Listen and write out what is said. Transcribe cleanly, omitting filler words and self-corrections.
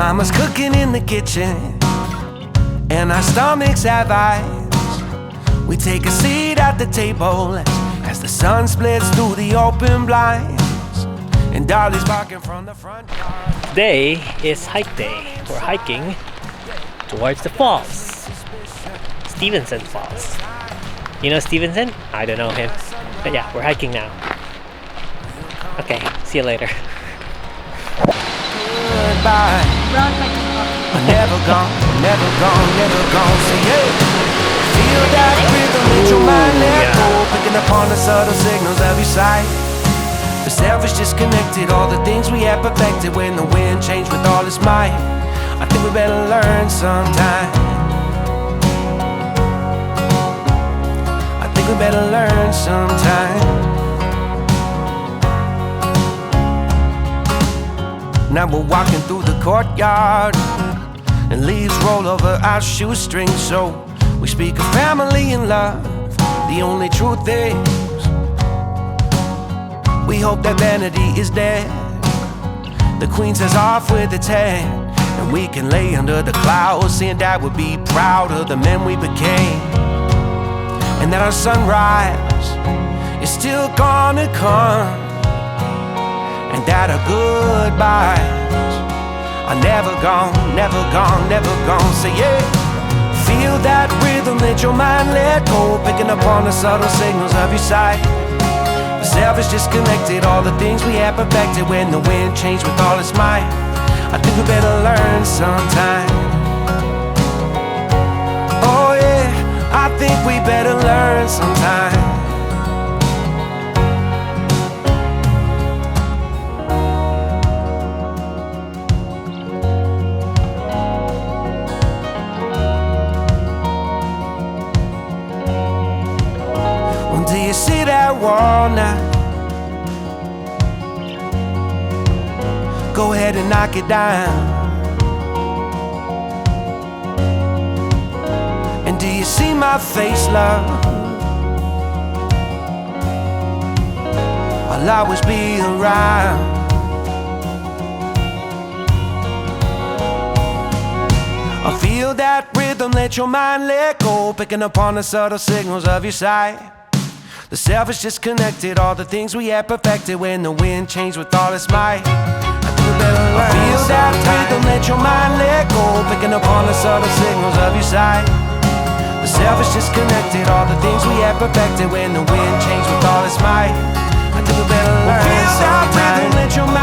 Mama's cooking in the kitchen, and our stomachs have eyes. We take a seat at the table as the sun splits through the open blinds, and Dolly's barking from the front yard. Today is hike day. We're hiking towards the falls, Stevenson Falls. You know Stevenson? I don't know him. But yeah, we're hiking now. Okay, see you later. Goodbye. Never gone, never gone, never gone. Say yeah. Feel that rhythm in your mind, let go. Picking up on the subtle signals of your sight. The self is disconnected, all the things we have perfected. When the wind changed with all its might, I think we better learn sometime. I think we better learn sometime. Now we're walking through the courtyard, and leaves roll over our shoestrings. So we speak of family and love. The only truth is, we hope that vanity is dead. The queen says off with its head, and we can lay under the clouds, saying that we'll be proud of the men we became, and that our sunrise is still gonna come, and that our goodbyes are never gone, never gone, never gone. Say yeah. Feel that rhythm, let your mind let go. Picking up on the subtle signals of your sight. The self is disconnected, all the things we have perfected. When the wind changed with all its might, I think we better learn sometime. Oh yeah, I think we better learn sometime. Do you see that wall now? Go ahead and knock it down. And do you see my face, love? I'll always be around. I feel that rhythm, let your mind let go. Picking up on the subtle signals of your sight. The self is disconnected, all the things we have perfected. When the wind changed with all its might, I think we better learn. I feel that rhythm, let your mind let go. Picking up on the subtle signals of your sight. The self is disconnected, all the things we have perfected. When the wind changed with all its might, I think we better learn. Feel that rhythm, let your mind